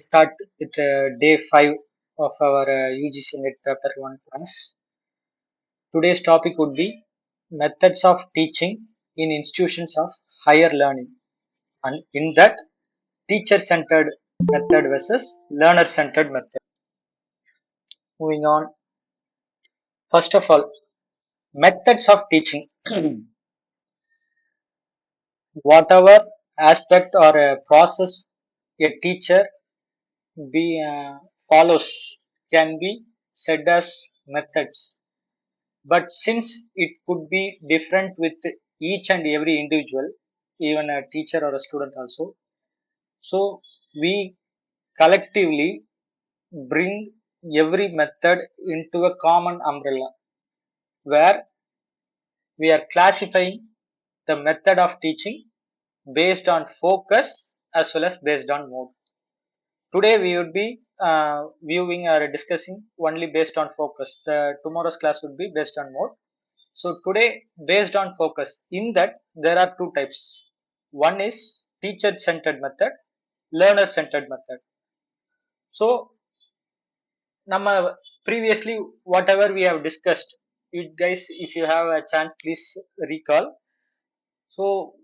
Start with day 5 of our UGC-NET Paper I class. Today's topic would be methods of teaching in institutions of higher learning, and in that, teacher-centered method versus learner-centered method. Moving on, first of all, methods of teaching. Whatever aspect or process a teacher follows can be said as methods. But since it could be different with each and every individual, even a teacher or a student also, so we collectively bring every method into a common umbrella where we are classifying the method of teaching based on focus as well as based on mode. Today we would be viewing or discussing only based on focus. The tomorrow's class would be based on mode. So today, based on focus, in that there are two types. One is teacher-centered method, learner-centered method. So, nama previously whatever we have discussed, you guys, if you have a chance, please recall. So,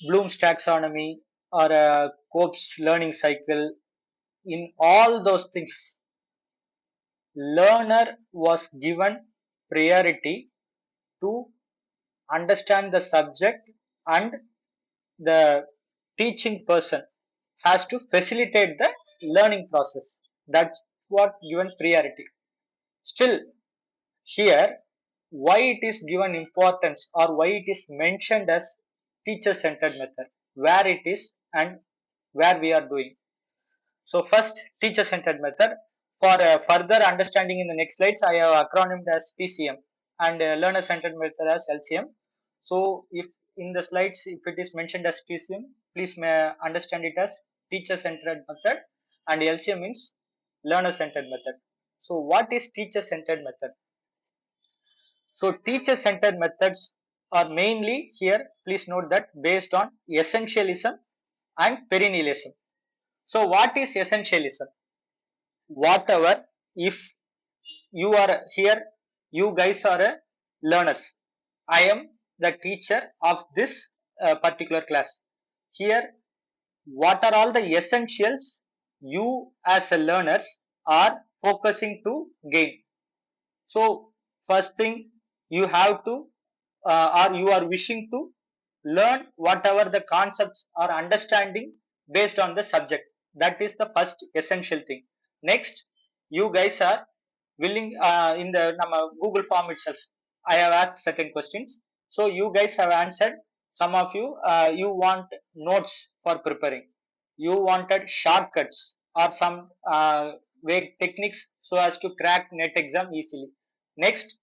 Bloom's taxonomy or Cope's learning cycle, in all those things, learner was given priority to understand the subject, and the teaching person has to facilitate the learning process. That's what given priority. Still, here, why it is given importance or why it is mentioned as teacher centered method, where it is and where we are doing. So, first, teacher centered method. For further understanding in the next slides, I have acronymed as TCM and learner centered method as LCM. So, if in the slides, if it is mentioned as TCM, please understand it as teacher centered method, and LCM means learner centered method. So, what is teacher centered method? So, teacher centered methods are mainly here, please note that based on essentialism and perennialism. So, what is essentialism? Whatever, if you are here, you guys are learners. I am the teacher of this particular class. Here, what are all the essentials you as a learners are focusing to gain? So, first thing you have to or you are wishing to learn whatever the concepts or understanding based on the subject. That is the first essential thing. Next, you guys are willing in the Google form itself. I have asked certain questions. So you guys have answered. Some of you you want notes for preparing. You wanted shortcuts or some way techniques so as to crack net exam easily. Next,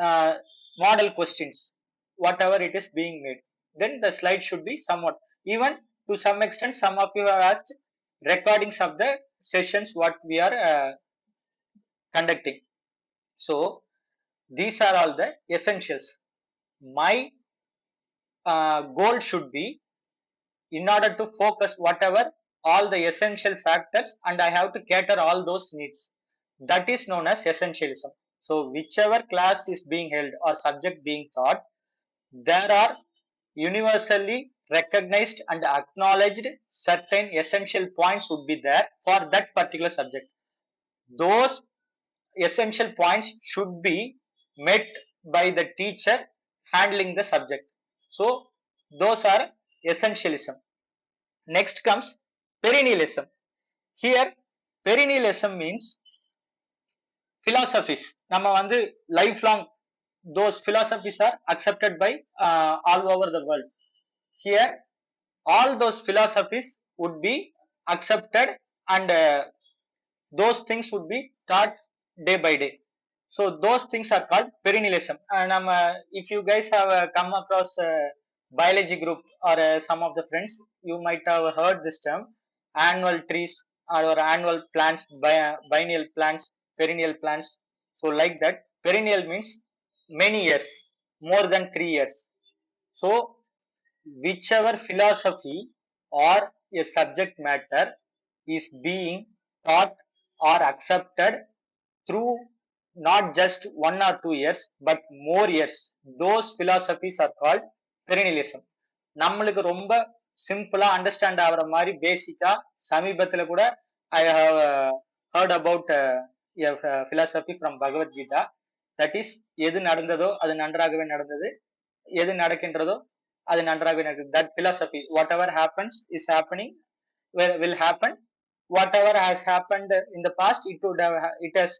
uh, model questions, whatever it is being made. Then the slide should be somewhat. Even to some extent, some of you have asked recordings of the sessions what we are conducting. So these are all the essentials. My goal should be in order to focus whatever all the essential factors, and I have to cater all those needs. That is known as essentialism. So whichever class is being held or subject being taught, there are universally recognized and acknowledged certain essential points would be there for that particular subject. Those essential points should be met by the teacher handling the subject. So, those are essentialism. Next comes perennialism. Here, perennialism means philosophies. நம்ம வந்து lifelong, those philosophies are accepted by all over the world. Here, all those philosophies would be accepted, and those things would be taught day by day. So those things are called perennialism. And if you guys have come across biology group or some of the friends, you might have heard this term annual trees or annual plants, biennial plants, perennial plants. So like that, perennial means many years, more than 3 years. So whichever philosophy or a subject matter is being taught or accepted through not just 1 or 2 years but more years. Those philosophies are called perennialism. நம்மளுக்கு ரொம்ப சிம்பிளா understand ஆகுற மாதிரி பேசிக்கா சமீபத்துல கூட I have heard about philosophy from Bhagavad Gita. That is, எது நடந்ததோ அது நன்றாகவே நடந்தது, எது நடக்கின்றதோ அது நன்றாகவே நடக்குது. That philosophy, what ever happens is happening will happen. Whatever has happened in the past, it has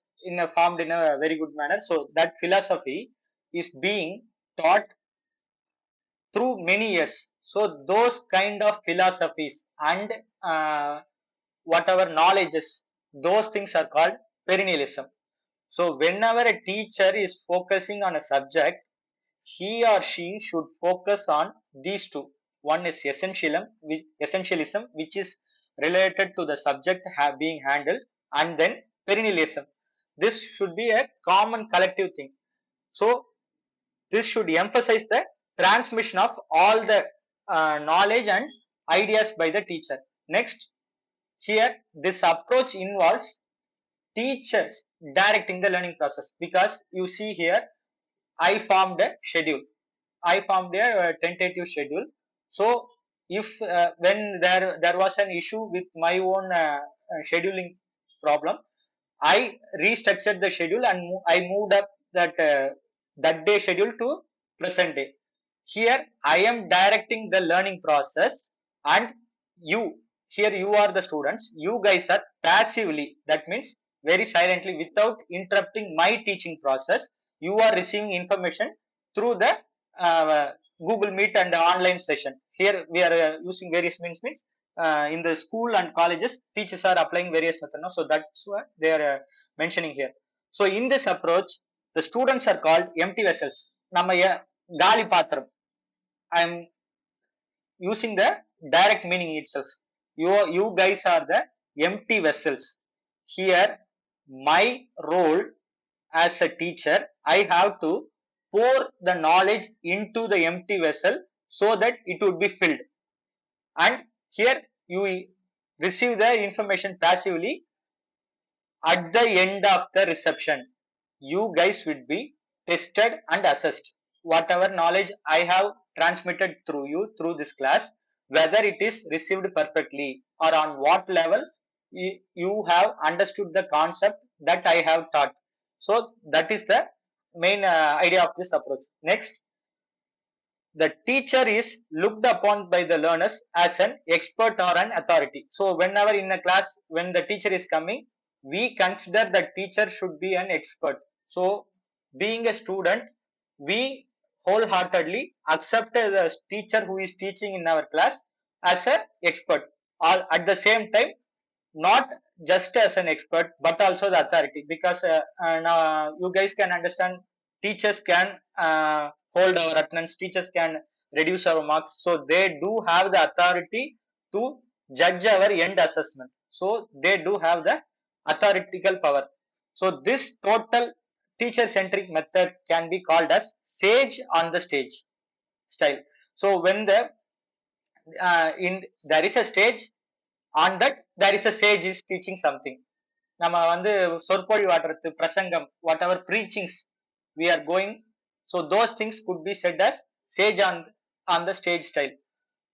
formed in a very good manner. So that philosophy is being taught through many years. So those kind of philosophies and whatever knowledges, those things are called perennialism. So whenever a teacher is focusing on a subject, he or she should focus on these two. One is essentialism, which is related to the subject being handled, and then perennialism. This should be a common collective thing. So this should emphasize the transmission of all the knowledge and ideas by the teacher. Next, here this approach involves teachers directing the learning process, because you see here I formed a schedule. I formed a tentative schedule. So if when there was an issue with my own scheduling problem, I restructured the schedule and I moved up that day schedule to present day. Here I am directing the learning process, and you, here you are the students, you guys are passively, that means very silently, without interrupting my teaching process, you are receiving information through the uh, Google Meet and online session. Here we are using various means in the school and colleges, teachers are applying various methods, so that's what they are mentioning here. So in this approach, the students are called empty vessels. நம்ம காலி பாத்திரம். I am using the direct meaning itself. You guys are the empty vessels. Here my role as a teacher, I have to pour the knowledge into the empty vessel so that it would be filled. And here you receive the information passively. At the end of the reception, you guys will be tested and assessed. Whatever knowledge I have transmitted through you through this class, whether it is received perfectly or on what level you have understood the concept that I have taught. So that is the main idea of this approach. Next, the teacher is looked upon by the learners as an expert or an authority. So whenever in a class, when the teacher is coming, we consider that teacher should be an expert. So being a student, we wholeheartedly accept the teacher who is teaching in our class as an expert, or at the same time not just as an expert but also the authority, because now you guys can understand, teachers can hold our attendance, teachers can reduce our marks, so they do have the authority to judge our end assessment. So they do have the authoritative power. So this total teacher centric method can be called as sage on the stage style. So when in there is a stage, on that there is a sage is teaching something. நம்ம வந்து சொற்பொழிவாற்றுறது, பிரசங்கம், whatever preachings we are going, so those things could be said as sage on the stage style.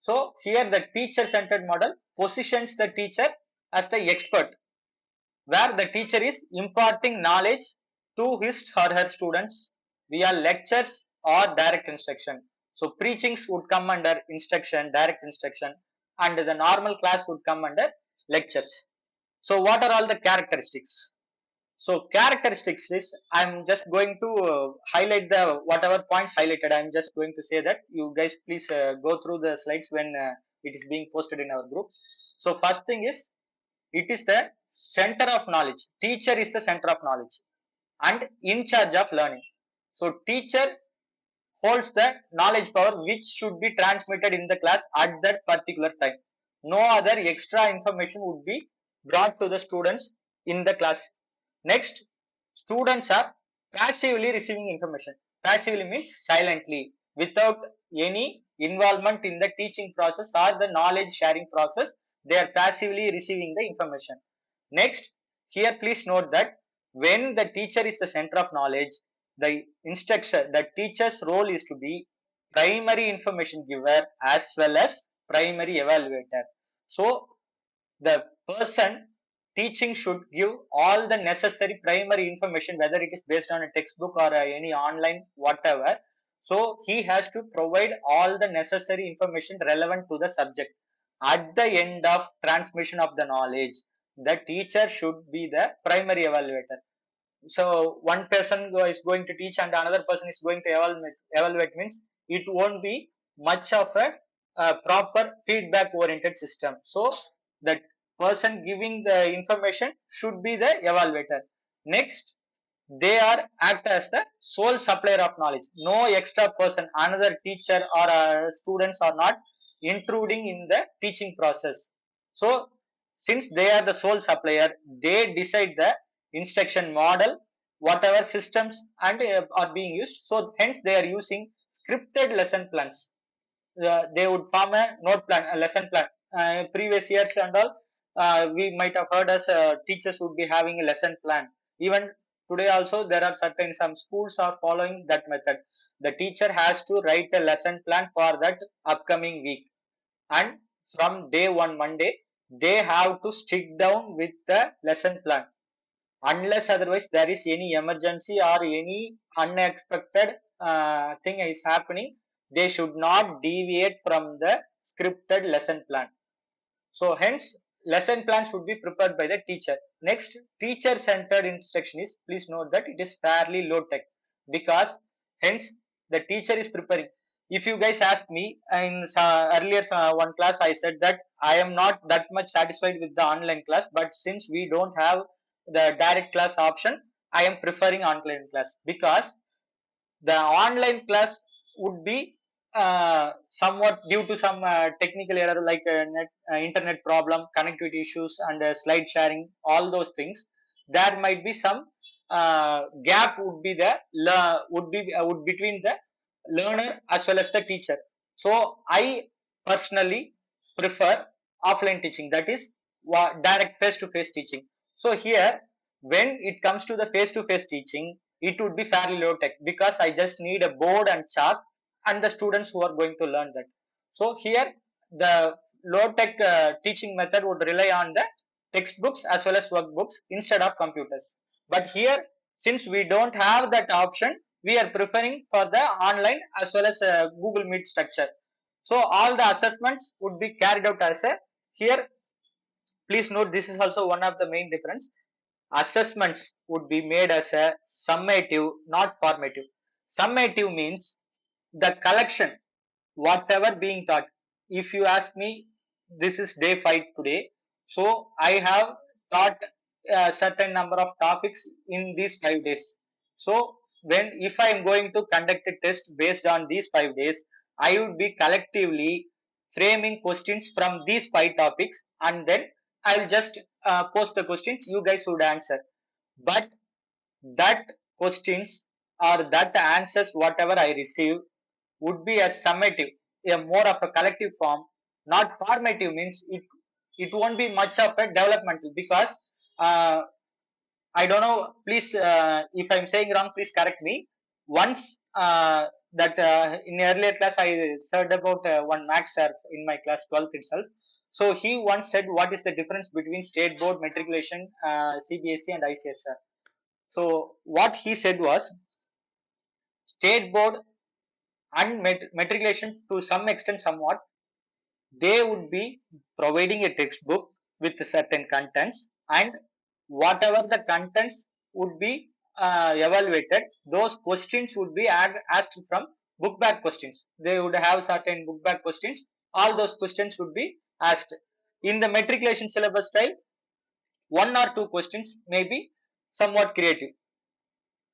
So here the teacher centered model positions the teacher as the expert, where the teacher is imparting knowledge to his or her students via lectures or direct instruction. So preachings would come under instruction, direct instruction, and the normal class would come under lectures. So what are all the characteristics? So characteristics is, I'm just going to highlight the whatever points highlighted. I'm just going to say that you guys please go through the slides when it is being posted in our group. So first thing is, it is the center of knowledge. Teacher is the center of knowledge and in charge of learning. So teacher holds the knowledge power which should be transmitted in the class at that particular time. No other extra information would be brought to the students in the class. Next, students are passively receiving information. Passively means silently, without any involvement in the teaching process or the knowledge sharing process. They are passively receiving the information. Next, here please note that when the teacher is the center of knowledge, the teacher's role is to be primary information giver as well as primary evaluator. So the person teaching should give all the necessary primary information, whether it is based on a textbook or any online whatever. So he has to provide all the necessary information relevant to the subject. At the end of transmission of the knowledge, the teacher should be the primary evaluator. So one person is going to teach and another person is going to evaluate means it won't be much of a proper feedback oriented system. So that person giving the information should be the evaluator. Next, they are act as the sole supplier of knowledge. No extra person, another teacher or students are not intruding in the teaching process. So since they are the sole supplier, they decide the instruction model, whatever systems and are being used. So hence they are using scripted lesson plans. They would form a note plan, a lesson plan. Previous years and all, we might have heard as teachers would be having a lesson plan. Even today also, there are certain some schools are following that method. The teacher has to write a lesson plan for that upcoming week, and from day one Monday, they have to stick down with the lesson plan. Unless otherwise there is any emergency or any unexpected thing is happening, they should not deviate from the scripted lesson plan. So hence lesson plan should be prepared by the teacher. Next, teacher centered instruction is, please note that it is fairly low tech, because hence the teacher is preparing. If you guys ask me in earlier one class, I said that I am not that much satisfied with the online class, but since we don't have the direct class option, I am preferring online class, because the online class would be somewhat due to some technical error like internet problem, connectivity issues, and slide sharing, all those things. There might be some gap would be there, would between the learner as well as the teacher. So I personally prefer offline teaching, that is direct face to face teaching. So here, when it comes to the face to face teaching, it would be fairly low tech, because I just need a board and chalk and the students who are going to learn that. So here the low tech teaching method would rely on the textbooks as well as workbooks instead of computers. But here, since we don't have that option, we are preferring for the online as well as Google Meet structure. So all the assessments would be carried out as a, here please note, this is also one of the main difference. Assessments would be made as a summative, not formative. Summative means the collection, whatever being taught. If you ask me, this is day 5 today, so I have taught a certain number of topics in these 5 days. So when, if I am going to conduct a test based on these 5 days, I would be collectively framing questions from these 5 topics, and then I will just post the questions, you guys would answer. But that questions or that answers whatever I receive would be a summative, a more of a collective form. Not formative means it won't be much of a developmental, because uh, I don't know, please, if I'm saying wrong, please correct me. Once that in earlier class I said about one max sir in my class 12th itself. So he once said, what is the difference between state board matriculation, CBSE and ICSR? So what he said was, state board and matriculation to some extent somewhat, they would be providing a textbook with certain contents, and whatever the contents would be evaluated, those questions would be asked from book back questions. They would have certain book back questions, all those questions would be asked. In the matriculation syllabus style, one or two questions may be somewhat creative,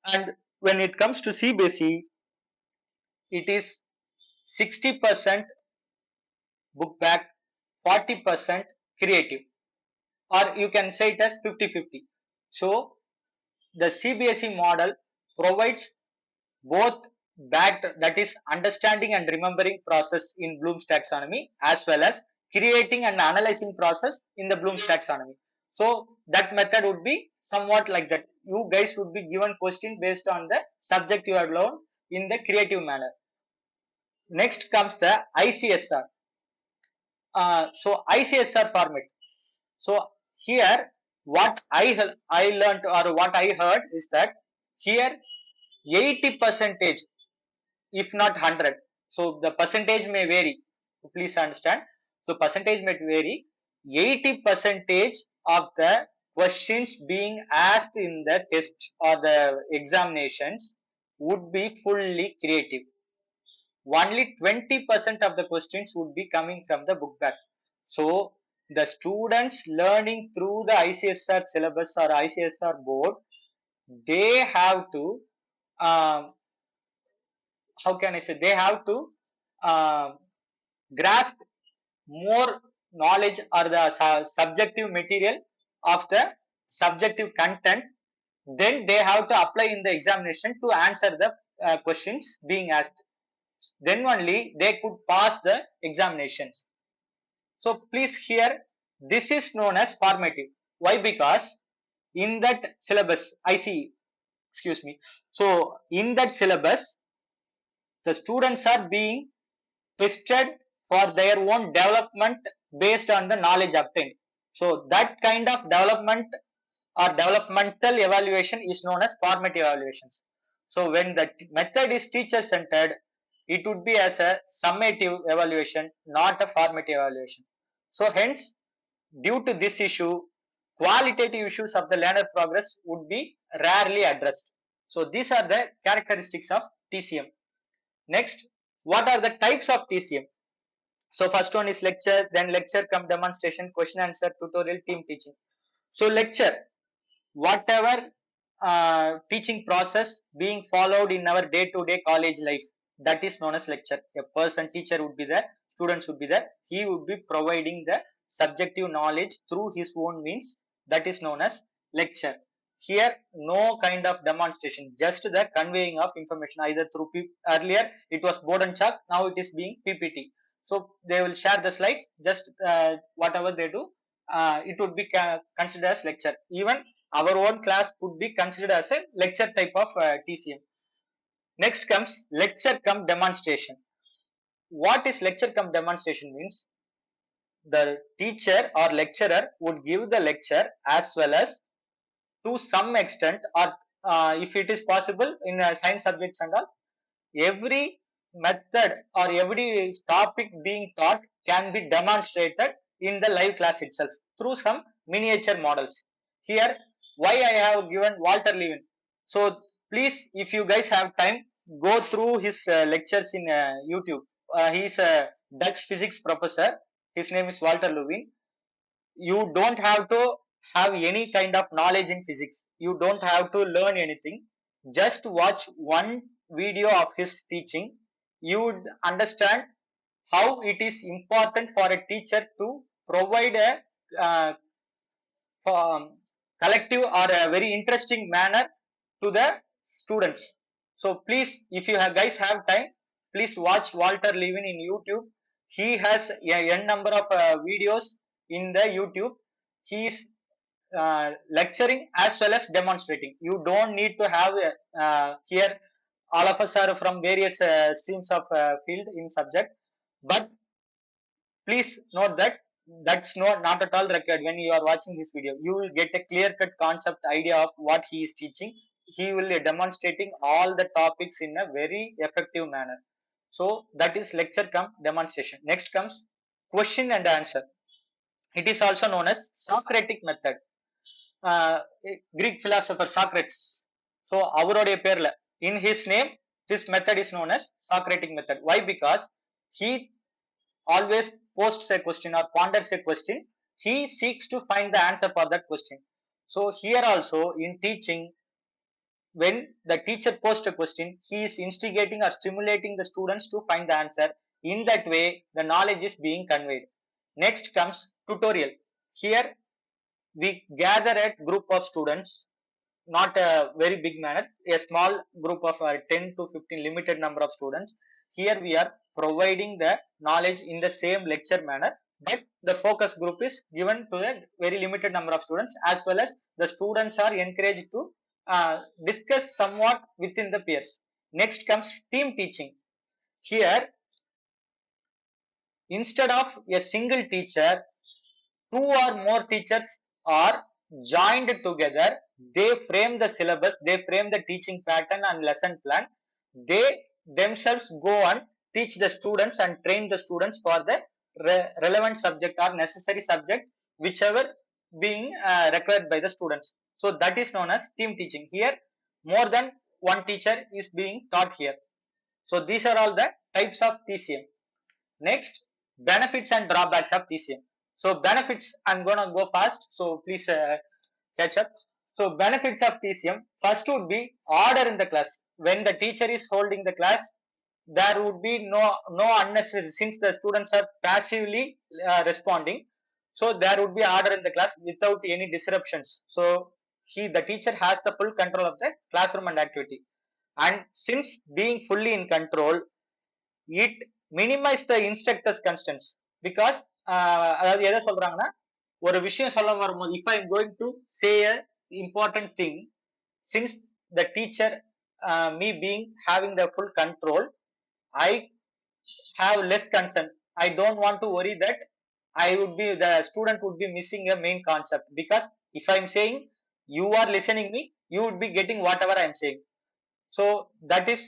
and when it comes to CBSE, it is 60% book back, 40% creative, or you can say it as 50-50. So the CBSE model provides both that, that is understanding and remembering process in Bloom's taxonomy, as well as creating and analyzing process in the Bloom's taxonomy. So that method would be somewhat like that. You guys would be given question based on the subject you have learned in the creative manner. Next comes the ICSR. So ICSR format. So here what I learned or what I heard is that here 80 percentage, if not 100, so the percentage may vary, please understand. So percentage may vary. 80 percentage of the questions being asked in the test or the examinations would be fully creative. Only 20% of the questions would be coming from the book bag. So the students learning through the ICSR syllabus or ICSR board, they have to how can I say, they have to uh, grasp more knowledge or the subjective material of the subjective content. Then they have to apply in the examination to answer the questions being asked. Then only they could pass the examinations. So please here, this is known as formative. Why? Because in that syllabus, I see, excuse me. So in that syllabus, the students are being tested for their own development based on the knowledge obtained. So that kind of development or developmental evaluation is known as formative evaluations. So when the method is teacher centered, it would be as a summative evaluation, not a formative evaluation. So hence, due to this issue, qualitative issues of the learner progress would be rarely addressed. So these are the characteristics of TCM. Next, what are the types of TCM? So first one is lecture, then lecture come demonstration, question answer, tutorial, team teaching. So lecture, whatever teaching process being followed in our day-to-day college life, that is known as lecture. A person, teacher would be there, students would be there, he would be providing the subjective knowledge through his own means, that is known as lecture. Here no kind of demonstration, just the conveying of information either through earlier it was board and chalk, now it is being PPT. So they will share the slides, just whatever they do, it would be considered as lecture. Even our own class could be considered as a lecture type of TCM. Next comes lecture come demonstration. What is lecture come demonstration means? The teacher or lecturer would give the lecture as well as to some extent, or if it is possible in science subjects and all, every method or every topic being taught can be demonstrated in the live class itself through some miniature models. Here why I have given Walter Levin. So please, if you guys have time, go through his lectures in YouTube. He is a Dutch physics professor. His name is Walter Levin. You don't have to have any kind of knowledge in physics. You don't have to learn anything. Just watch one video of his teaching. You would understand how it is important for a teacher to provide a uh, collective or a very interesting manner to the students. So please, if you guys have time, please watch Walter Levin in YouTube. He has a n number of videos in the YouTube. He is lecturing as well as demonstrating. You don't need to have here. All of us are from various streams of field in subject, but please note that that's not at all required. When you are watching this video, you will get a clear cut concept idea of what he is teaching. He will be demonstrating all the topics in a very effective manner. So that is lecture come demonstration. Next comes question and answer. It is also known as Socratic method. uh, Greek philosopher Socrates, so அவருடைய பேர்ல, in his name, this method is known as Socratic method. Why? Because he always posts a question or ponders a question, he seeks to find the answer for that question. So here also in teaching, when the teacher posts a question, he is instigating or stimulating the students to find the answer. In that way the knowledge is being conveyed. Next comes tutorial. Here we gather a group of students, not a very big manner, a small group of 10 to 15 limited number of students. Here we are providing the knowledge in the same lecture manner. but the focus group is given to a very limited number of students, as well as the students are encouraged to discuss somewhat within the peers. Next comes team teaching. Here, instead of a single teacher, two or more teachers are joined together. They frame the syllabus, they frame the teaching pattern and lesson plan. They themselves go and teach the students and train the students for the relevant subject or necessary subject, whichever being required by the students. So that is known as team teaching. Here more than one teacher is being taught here. So these are all the types of TCM. Next, benefits and drawbacks of TCM. So benefits, I'm gonna go fast, so please catch up. So benefits of TCM, first would be order in the class. When the teacher is holding the class, there would be no unnecessary, since the students are passively responding. So there would be order in the class without any disruptions. So the teacher has the full control of the classroom and activity. And since being fully in control, it minimize the instructor's constraints, because அதாவது எதை சொல்றாங்கன்னா, ஒரு விஷயம் சொல்ல வரும்போது, if I am going to say a important thing, since the teacher, me being having the full control, I have less concern. I don't want to worry that the student would be missing a main concept, because if I am saying, you are listening me, you would be getting whatever I am saying. So that is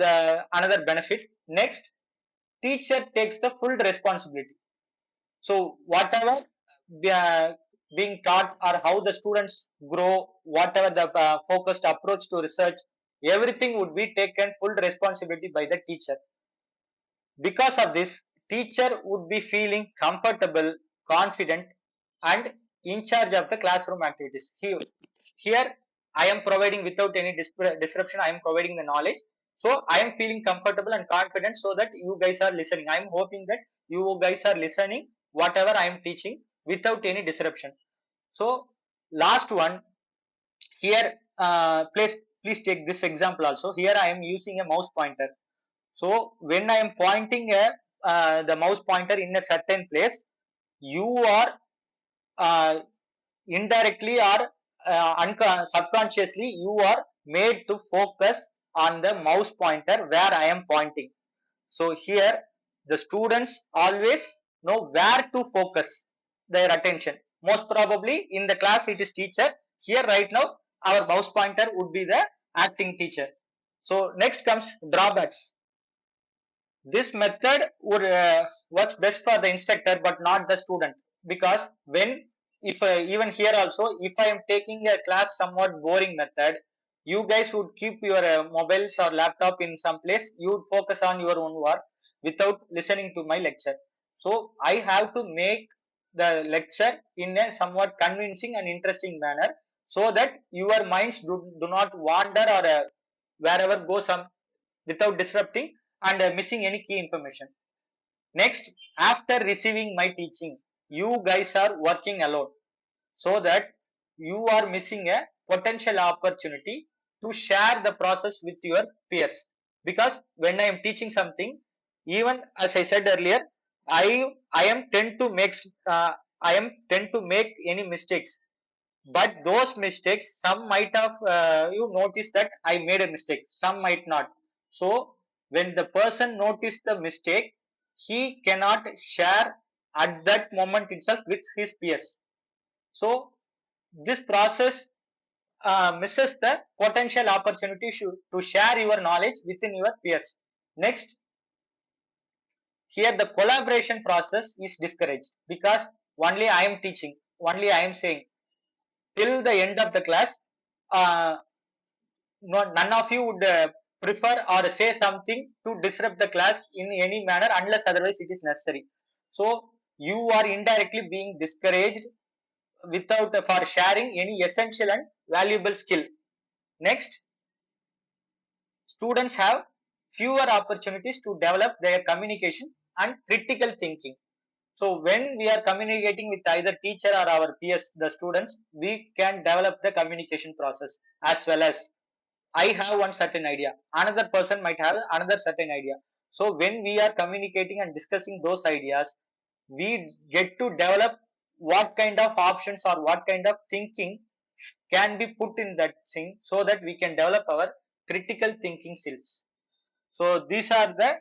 the another benefit. Next, teacher takes the full responsibility. So whatever being taught, or how the students grow, whatever the focused approach to research, everything would be taken full responsibility by the teacher. Because of this, teacher would be feeling comfortable, confident, and in charge of the classroom activities. Here I am providing without any disruption, I am providing the knowledge. So I am feeling comfortable and confident, so that you guys are listening. I am hoping that you guys are listening whatever I am teaching without any disruption. So last one, here please take this example also. Here I am using a mouse pointer. So when I am pointing the mouse pointer in a certain place, you are uh, indirectly or subconsciously, you are made to focus on the mouse pointer where I am pointing. So here the students always know where to focus their attention. Most probably in the class it is teacher. Here right now our mouse pointer would be the acting teacher. So next comes drawbacks. This method would works best for the instructor but not the student, because when, if even here also, if I am taking a class somewhat boring method, you guys would keep your mobiles or laptop in some place, you would focus on your own work without listening to my lecture. So I have to make the lecture in a somewhat convincing and interesting manner, so that your minds do not wander, or wherever go some without disrupting and missing any key information. Next, after receiving my teaching, you guys are working alone, so that you are missing a potential opportunity to share the process with your peers. Because when I am teaching something, even as I said earlier, I am tend to make any mistakes, but those mistakes, some might have you notice that I made a mistake, some might not. So when the person noticed the mistake, he cannot share at that moment itself with his peers. So this process misses the potential opportunity to share your knowledge within your peers. Next, here the collaboration process is discouraged, because only I am teaching, only I am saying, till the end of the class, uh, none of you would prefer or say something to disrupt the class in any manner, unless otherwise it is necessary. So you are indirectly being discouraged without for sharing any essential and valuable skill. Next, students have fewer opportunities to develop their communication and critical thinking. So when we are communicating with either teacher or our peers, the students, we can develop the communication process, as well as I have one certain idea, another person might have another certain idea. So when we are communicating and discussing those ideas, we get to develop what kind of options or what kind of thinking can be put in that thing, so that we can develop our critical thinking skills. So these are the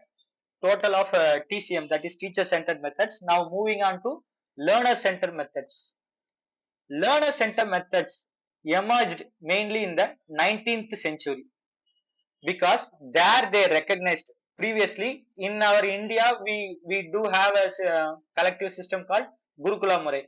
total of TCM, that is teacher centered methods. Now moving on to learner centered methods. Learner centered methods emerged mainly in the 19th century, because there they recognized, previously in our India we do have a collective system called Gurukula Murai,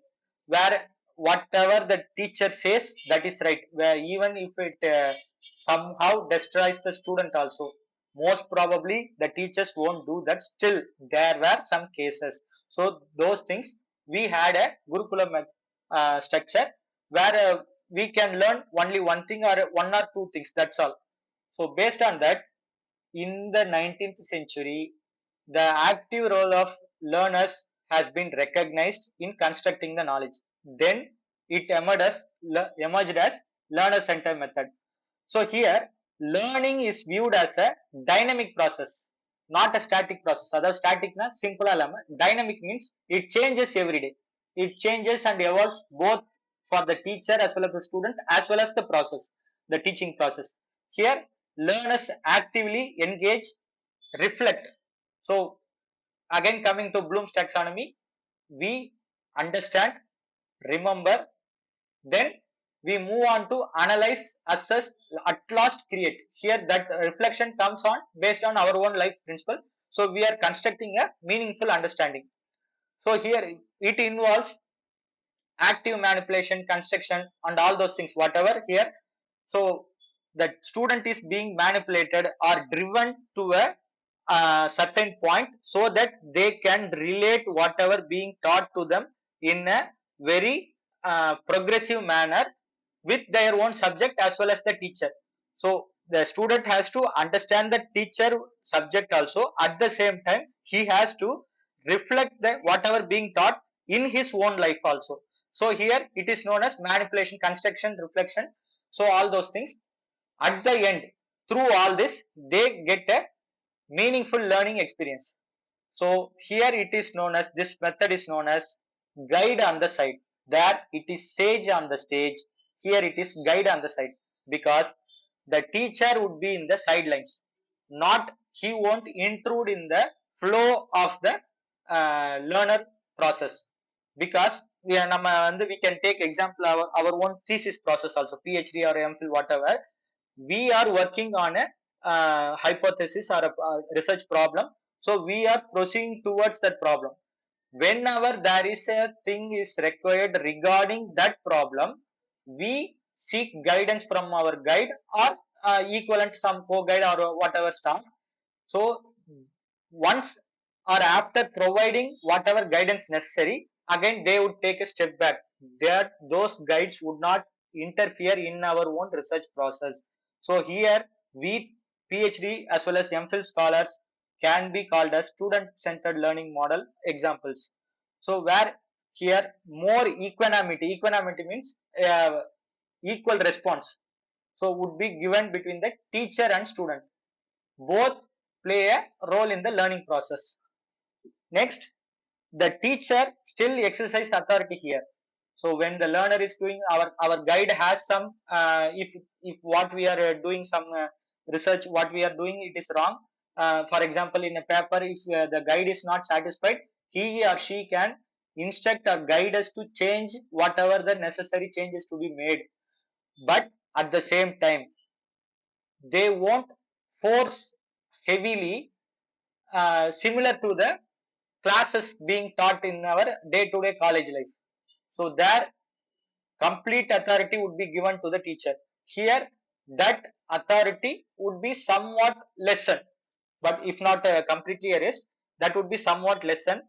where whatever the teacher says that is right, where even if it somehow destroys the student also, most probably the teachers won't do that. Still there were some cases. So those things, we had a Gurukula structure, where we can learn only one thing or one or two things, that's all. So based on that, in the 19th century, the active role of learners has been recognized in constructing the knowledge. Then it emerged as learner-centered method. So here, learning is viewed as a dynamic process, not a static process. Other static na simple alama. Dynamic means it changes every day. It changes and evolves both for the teacher as well as the student, as well as the process, the teaching process. Here, learners actively engage, reflect. So again, coming to Bloom's taxonomy, we understand, remember, then we move on to analyze, assess, at last create. Here that reflection comes on based on our own life principle. So we are constructing a meaningful understanding. So here it involves active manipulation, construction, and all those things, whatever here. So the student is being manipulated or driven to a certain point, so that they can relate whatever being taught to them in a very progressive manner with their own subject as well as the teacher. So the student has to understand the teacher subject also. At the same time, he has to reflect the whatever being taught in his own life also. So here it is known as manipulation, construction, reflection. So all those things, at the end, through all this, they get a meaningful learning experience. So here it is known as, this method is known as guide on the side. There it is sage on the stage. Here it is guide on the side, because the teacher would be in the sidelines. Not, he won't intrude in the flow of the learner process. Because we can take example our own thesis process also, PhD or MPhil, whatever. We are working on a hypothesis or a research problem. So we are proceeding towards that problem. Whenever there is a thing is required regarding that problem, we seek guidance from our guide, or equivalent some co-guide or whatever staff. So once or after providing whatever guidance necessary, again they would take a step back. That those guides would not interfere in our own research process. So here we PhD as well as MPhil scholars can be called as student-centered learning model examples. So where here more equanimity means equal response. So would be given between the teacher and student. Both play a role in the learning process. Next, the teacher still exercise authority here. So when the learner is doing, our guide has some if what we are doing some research, what we are doing it is wrong. For example, in a paper, if the guide is not satisfied, he or she can instruct or guide us to change whatever the necessary changes to be made. But at the same time, they won't force heavily, similar to the classes being taught in our day-to-day college life. So there complete authority would be given to the teacher. Here that authority would be somewhat lessened, but if not completely erased, that would be somewhat lessened.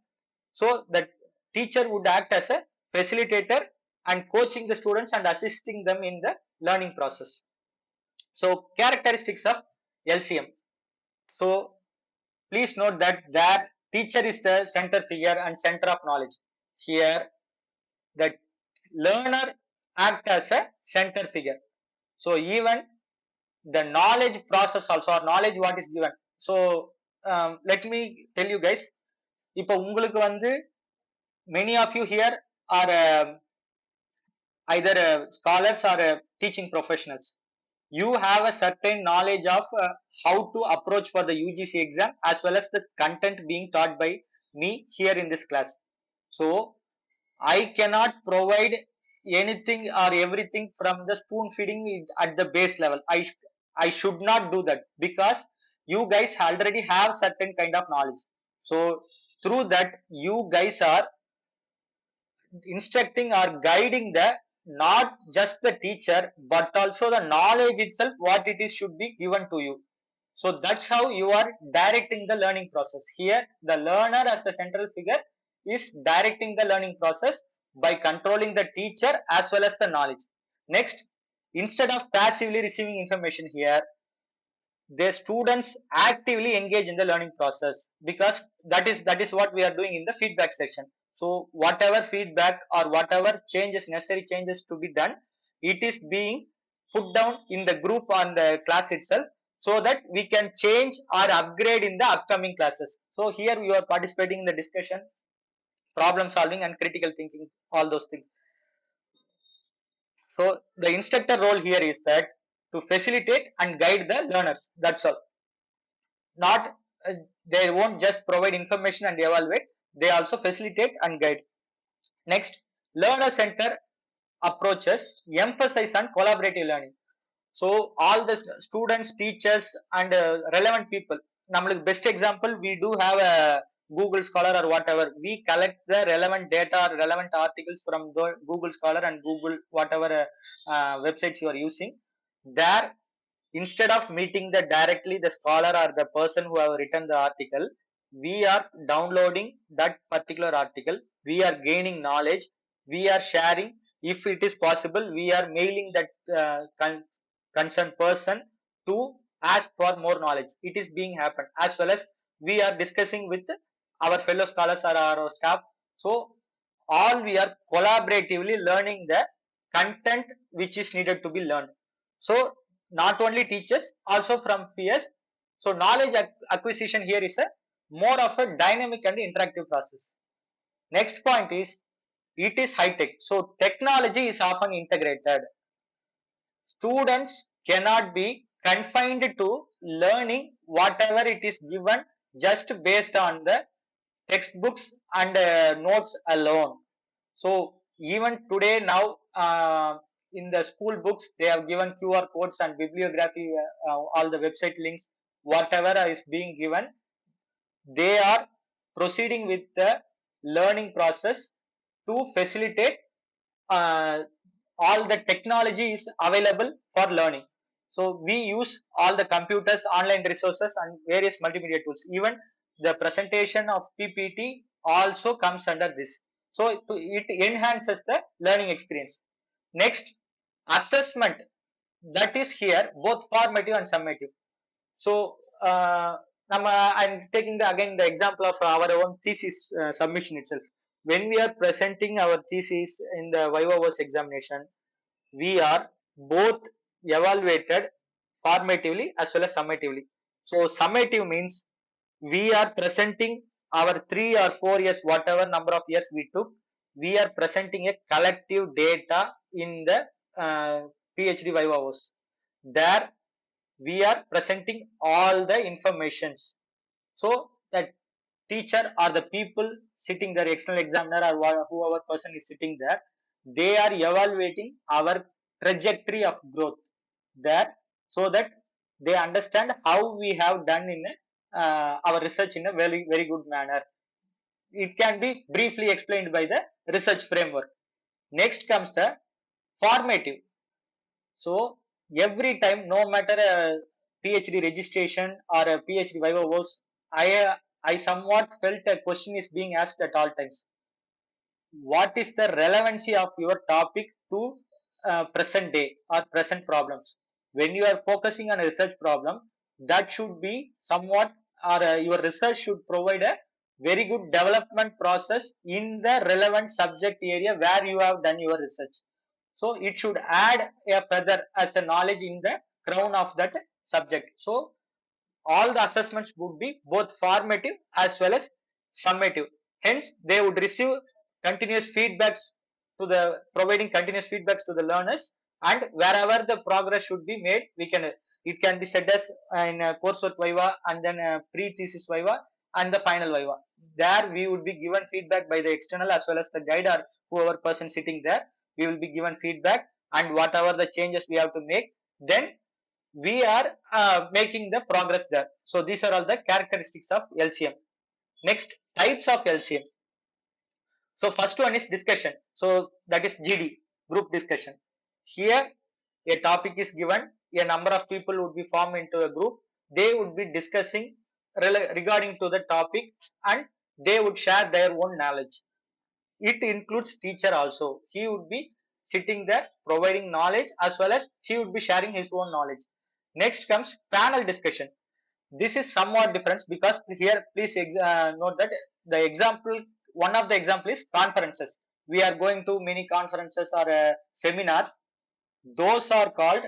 So the teacher would act as a facilitator and coaching the students and assisting them in the learning process. So characteristics of LCM. So please note that teacher is the center figure and center of knowledge. Here the learner act as a center figure. So even the knowledge process also, or knowledge what is given. So let me tell you guys, இப்போ உங்களுக்கு வந்து many of you here are either scholars or teaching professionals. You have a certain knowledge of how to approach for the UGC exam as well as the content being taught by me here in this class. So I cannot provide anything or everything from the spoon feeding at the base level. I should not do that because you guys already have certain kind of knowledge. So through that you guys are instructing or guiding the not just the teacher but also the knowledge itself what it is should be given to you. So that's how you are directing the learning process. Here the learner as the central figure is directing the learning process by controlling the teacher as well as the knowledge. Next, instead of passively receiving information, here the students actively engage in the learning process, because that is what we are doing in the feedback section. So whatever feedback or whatever changes, necessary changes to be done, it is being put down in the group on the class itself, so that we can change or upgrade in the upcoming classes. So here you are participating in the discussion, problem solving and critical thinking, all those things. So the instructor role here is that to facilitate and guide the learners, that's all. Not they won't just provide information and evaluate, they also facilitate and guide. Next, learner center approaches emphasize on collaborative learning. So all the students, teachers and relevant people, நம்மளுக்கு best example, we do have a Google Scholar or whatever, we collect the relevant data or relevant articles from the Google Scholar and Google whatever websites you are using. There, instead of meeting the directly the scholar or the person who have written the article, we are downloading that particular article, we are gaining knowledge, we are sharing. If it is possible, we are mailing that concerned person to ask for more knowledge. It is being happened, as well as we are discussing with our fellow scholars or our staff. So all we are collaboratively learning the content which is needed to be learned. So not only teachers, also from peers. So knowledge acquisition here is a more of a dynamic and interactive process. Next point is, it is high tech. So technology is often integrated. Students cannot be confined to learning whatever it is given just based on the textbooks and notes alone. So even today now, in the school books they have given QR codes and bibliography, all the website links, whatever is being given, they are proceeding with the learning process to facilitate uh, all the technology is available for learning. So we use all the computers, online resources and various multimedia tools. Even the presentation of PPT also comes under this. So it enhances the learning experience. Next, assessment, that is here both formative and summative. So I'm taking again the example of our own thesis submission itself. When we are presenting our thesis in the Viva examination, we are both evaluated formatively as well as summatively. So summative means we are presenting our 3 or 4 years, whatever number of years we took, we are presenting a collective data in the PhD Vivavos. There we are presenting all the informations. So that teacher or the people sitting there, external examiner or whoever person is sitting there, they are evaluating our trajectory of growth there, so that they understand how we have done in our research in a very very good manner. It can be briefly explained by the research framework. Next comes the formative. So every time, no matter a PhD registration or a PhD Viva was, I somewhat felt a question is being asked at all times. What is the relevancy of your topic to present day or present problems? When you are focusing on a research problem, that should be somewhat, or your research should provide a very good development process in the relevant subject area where you have done your research. So it should add a feather as a knowledge in the crown of that subject. So all the assessments would be both formative as well as summative. Hence, they would receive continuous feedbacks to the providing continuous feedbacks to the learners, and wherever the progress should be made, we can, it can be said as in coursework viva, and then pre-thesis viva, and the final viva. There we would be given feedback by the external as well as the guide, or whoever person sitting there. We will be given feedback, and whatever the changes we have to make, then we are making the progress there. So these are all the characteristics of LCM. Next, types of LCM. So first one is discussion. So that is GD, group discussion. Here a topic is given, a number of people would be formed into a group. They would be discussing regarding to the topic, and they would share their own knowledge. It includes teacher also. He would be sitting there providing knowledge, as well as he would be sharing his own knowledge. Next comes panel discussion. This is somewhat different, because here please note that the example, one of the example is conferences. We are going to many conferences or seminars. Those are called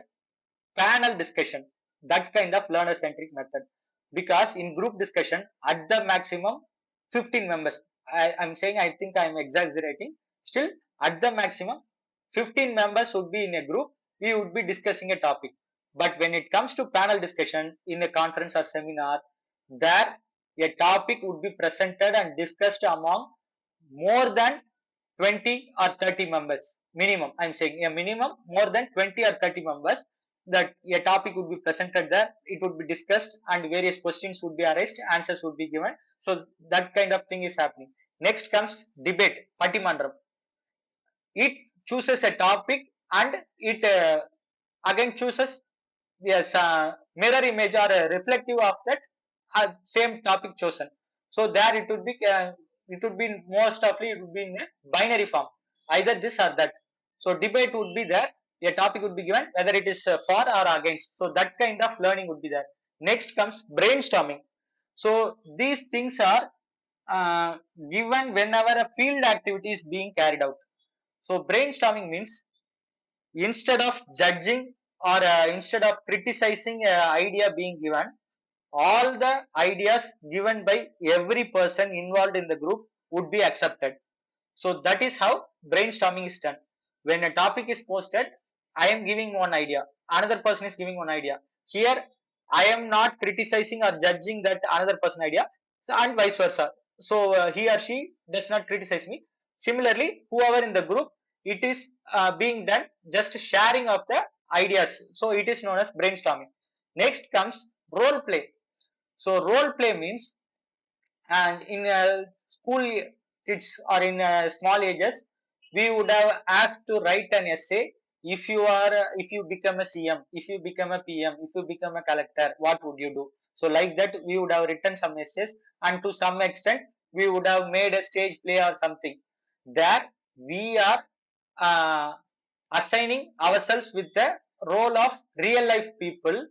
panel discussion, that kind of learner centric method. Because in group discussion, at the maximum 15 members, I'm saying, I think I'm exaggerating, still at the maximum 15 members would be in a group. We would be discussing a topic. But when it comes to panel discussion in a conference or seminar, there a topic would be presented and discussed among more than 20 or 30 members minimum. I'm saying a minimum more than 20 or 30 members, that a topic would be presented there, it would be discussed, and various questions would be asked, answers would be given. So that kind of thing is happening. Next comes debate, patimandram. It chooses a topic, and it again chooses, yes, mirror image or a reflective of that same topic chosen. So there it would be most often, it would be in a binary form, either this or that. So debate would be there, a topic would be given, whether it is for or against. So that kind of learning would be there. Next comes brainstorming. So these things are given whenever a field activity is being carried out. So brainstorming means, instead of judging or instead of criticizing an idea being given, all the ideas given by every person involved in the group would be accepted. So that is how brainstorming is done. When a topic is posted, I am giving one idea, another person is giving one idea. Here, I am not criticizing or judging that another person idea, and vice versa. So he or she does not criticize me. Similarly, whoever in the group, it is being done just sharing of the ideas. So it is known as brainstorming. Next comes role play. So role play means, and in school kids or in small ages, we would have asked to write an essay. If you are if you become a CM, if you become a PM, if you become a collector, what would you do? So like that, we would have written some essays, and to some extent we would have made a stage play or something. There we are uh, assigning ourselves with the role of real life people,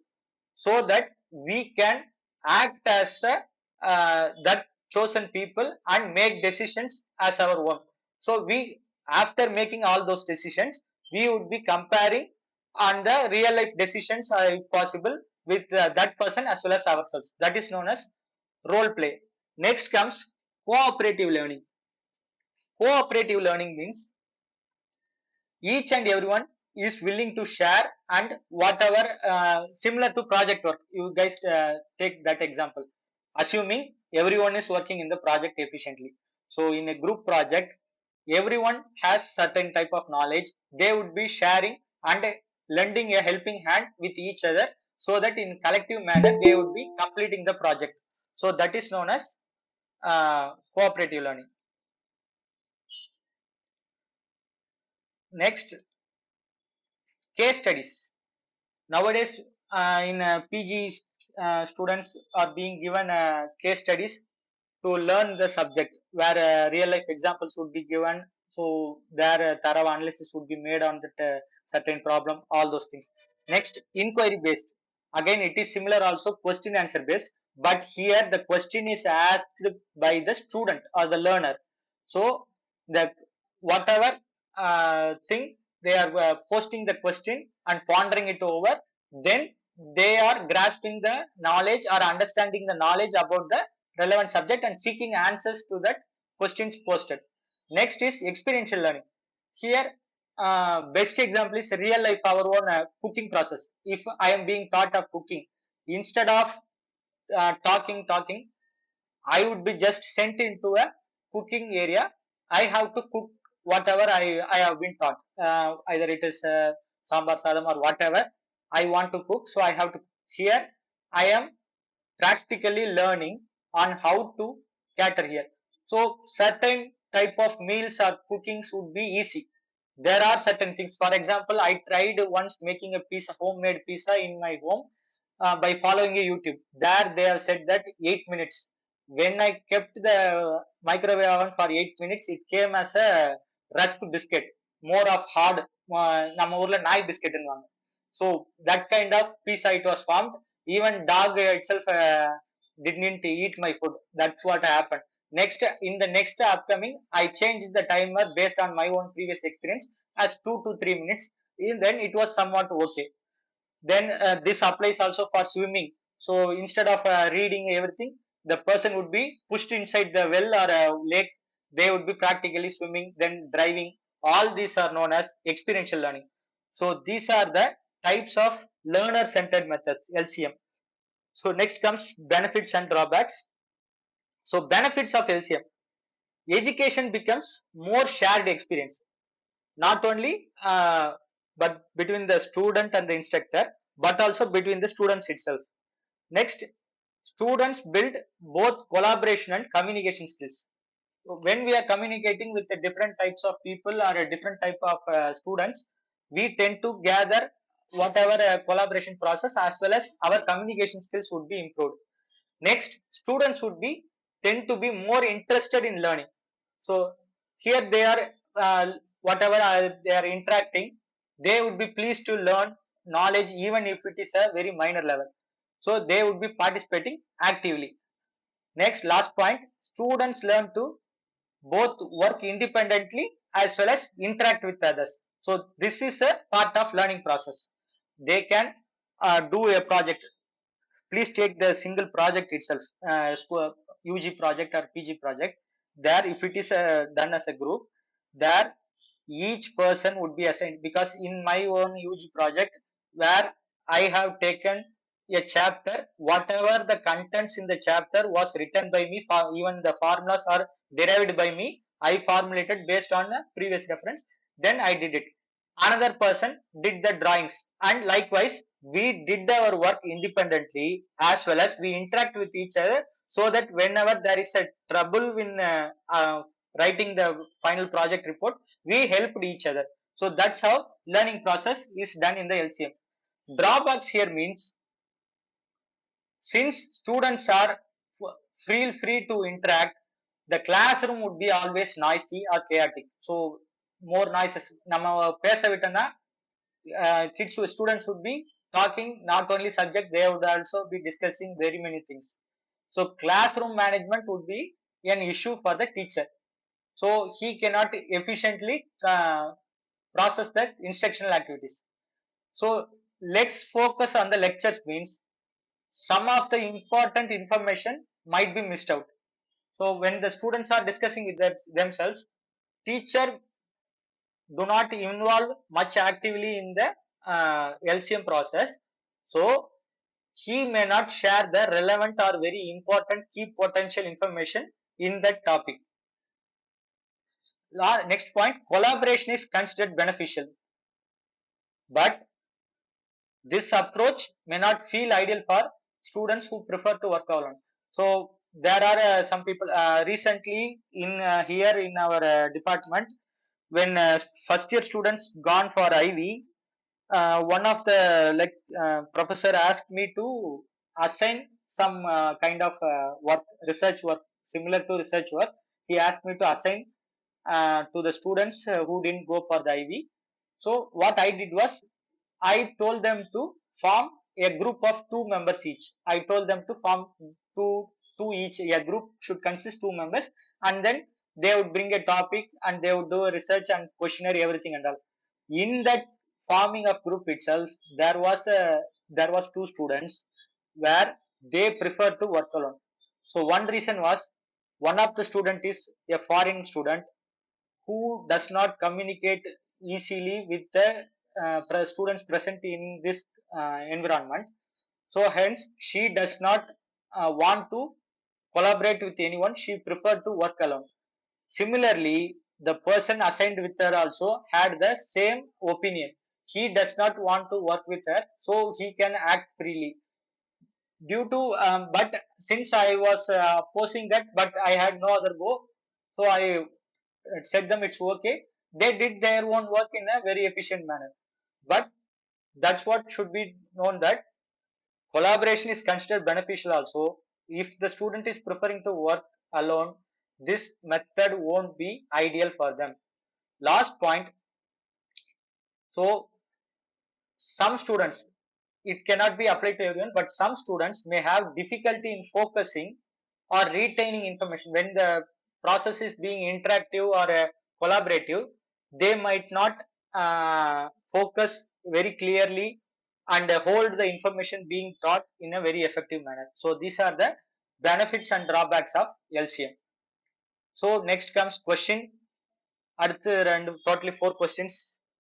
so that we can act as that chosen people and make decisions as our own. So we, after making all those decisions, we would be comparing on the real life decisions, if possible, with that person as well as ourselves. That is known as role play. Next comes cooperative learning. Cooperative learning means, each and everyone is willing to share, and whatever similar to project work, you guys take that example, assuming everyone is working in the project efficiently. So in a group project, everyone has certain type of knowledge, they would be sharing and lending a helping hand with each other, so that in collective manner they would be completing the project. So that is known as cooperative learning. Next, case studies. Nowadays, in PG, students are being given case studies to learn the subject, where real life examples would be given. So their thorough analysis would be made on that certain problem, all those things. Next, inquiry based. Again, it is similar also, question answer based, but here the question is asked by the student or the learner. So the whatever thing they are posting the question and pondering it over, then they are grasping the knowledge or understanding the knowledge about the relevant subject and seeking answers to that questions posted. Next is experiential learning. Here, best example is real life our own cooking process. If I am being taught of cooking, instead of talking, I would be just sent into a cooking area. I have to cook whatever I have been taught. Either it is sambar sadam or whatever I want to cook. So I have to. Here I am practically learning on how to cater here. So certain type of meals or cookings would be easy. There are certain things. For example, I tried once making a pizza, homemade pizza in my home by following a YouTube. There they have said that 8 minutes. When I kept the microwave oven for 8 minutes, it came as a rusk biscuit, more of hard. நம்ம ஊர்ல நாய் biscuit ன்னுவாங்க. So that kind of pizza it was formed. Even dog itself didn't eat my food. That's what happened. Next, in the next upcoming, I changed the timer based on my own previous experience as 2 to 3 minutes. Then it was somewhat okay. Then this applies also for swimming. So instead of reading everything, the person would be pushed inside the well or a lake. They would be practically swimming, then driving. All these are known as experiential learning. So these are the types of learner centered methods, LCM. So next comes benefits and drawbacks. So benefits of LCM: education becomes more shared experience, not only but between the student and the instructor, but also between the students itself. Next, students build both collaboration and communication skills. So when we are communicating with the different types of people or a different type of students, we tend to gather whatever collaboration process, as well as our communication skills would be improved. Next, students would be tend to be more interested in learning. So here they are whatever they are interacting, they would be pleased to learn knowledge even if it is a very minor level. So they would be participating actively. Next, last point, students learn to both work independently as well as interact with others. So this is a part of learning process. They can do a project. Please take the single project itself, UG project or PG project. There, if it is done as a group, there each person would be assigned. Because in my own UG project, where I have taken a chapter, whatever the contents in the chapter was written by me, for even the formulas are derived by me, I formulated based on a previous reference, then I did it. Another person did the drawings, and likewise we did our work independently, as well as we interact with each other, so that whenever there is a trouble in writing the final project report, we helped each other. So that's how learning process is done in the LCM. Drawbacks here means, since students are feel free to interact, the classroom would be always noisy or chaotic. So more noises நம்ம பேச விட்டோம்னா kids students would be talking not only subject, they would also be discussing very many things. So classroom management would be an issue for the teacher. So he cannot efficiently process the instructional activities. So let's focus on the lectures means, some of the important information might be missed out. So when the students are discussing with themselves, teacher do not involve much actively in the LCM process. So he may not share the relevant or very important key potential information in that topic. Next point, collaboration is considered beneficial, but this approach may not feel ideal for students who prefer to work alone. So there are some people recently in here in our department, when first year students gone for IV, one of the professor asked me to assign some kind of work, research work similar to research work. He asked me to assign to the students who didn't go for the IV. So what I did was, I told them to form a group of 2 members each. I told them to form two each. A group should consist 2 members, and then they would bring a topic and they would do a research and questionnaire, everything and all. In that forming of group itself, there was 2 students where they prefer to work alone. So one reason was, one of the student is a foreign student, who does not communicate easily with the students present in this environment. So hence she does not want to collaborate with anyone. She preferred to work alone. Similarly, the person assigned with her also had the same opinion. He does not want to work with her, so he can act freely. Due to but since I was opposing that, but I had no other go, so I said them it's okay. They did their own work in a very efficient manner. But that's what should be known, that collaboration is considered beneficial also. If the student is preferring to work alone, this method won't be ideal for them. Last point, so some students, it cannot be applied to everyone, but some students may have difficulty in focusing or retaining information. When the process is being interactive or collaborative, they might not focus very clearly and hold the information being taught in a very effective manner. So these are the benefits and drawbacks of LCM. So next comes question. அடுத்து ரெண்டு totally four questions.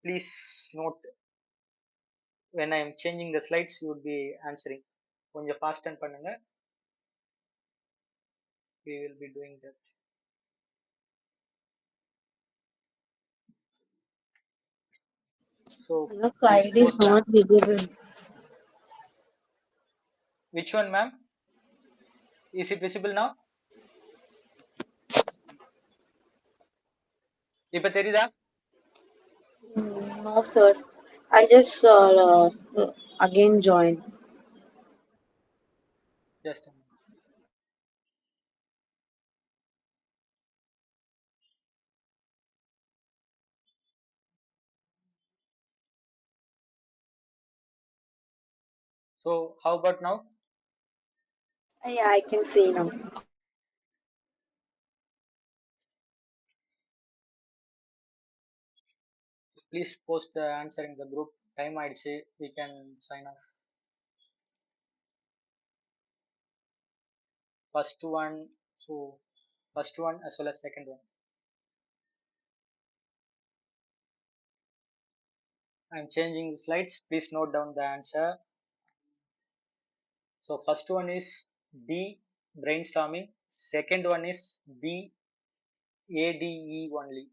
Please note, when I am changing the slides you would be answering. கொஞ்சம் fast and பண்ணுங்க. We will be doing that. So The please slide is post the, not visible. which one ma'am? Is it visible now? இப்ப தெரியுதா? No, sir. I just again joined. Just a minute. So how about now? Yeah, I can see now. Please post the answer in the group. Time ஆயிடுச்சு, we can sign off. First one, so first one as well as second one. I'm changing the slides. Please note down the answer. So first one is D, brainstorming. Second one is B, ADE only.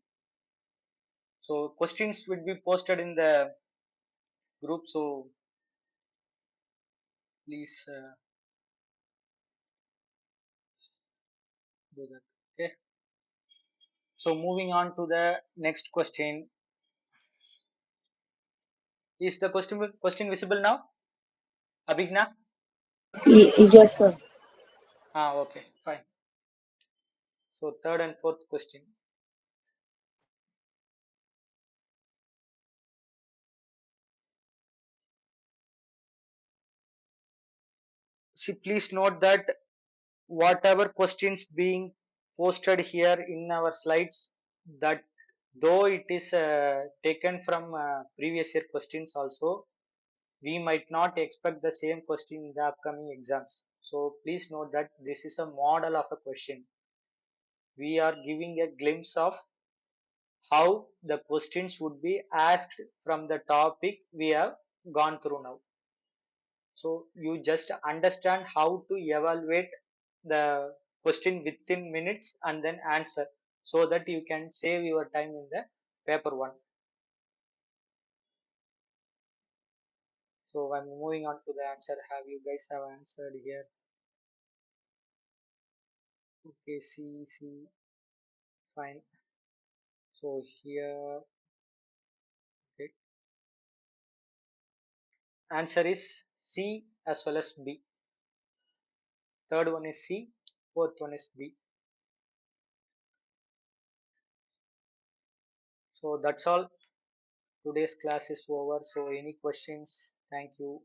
So questions will be posted in the group. So please do that. Okay. So moving on to the next question. Is the question visible now? Abhigna? Yes, sir. Ah, okay, fine. So third and fourth question. See, please note that whatever questions being posted here in our slides, that though it is taken from previous year questions also, we might not expect the same question in the upcoming exams. So please note that this is a model of a question. We are giving a glimpse of how the questions would be asked from the topic we have gone through now. So you just understand how to evaluate the question within minutes and then answer, so that you can save your time in the paper one. So I'm moving on to the answer. Have you guys have answered here? Okay, C, fine. So here, okay, answer is C as well as B. Third one is C, fourth one is B. So that's all. Today's class is over. So any questions? Thank you.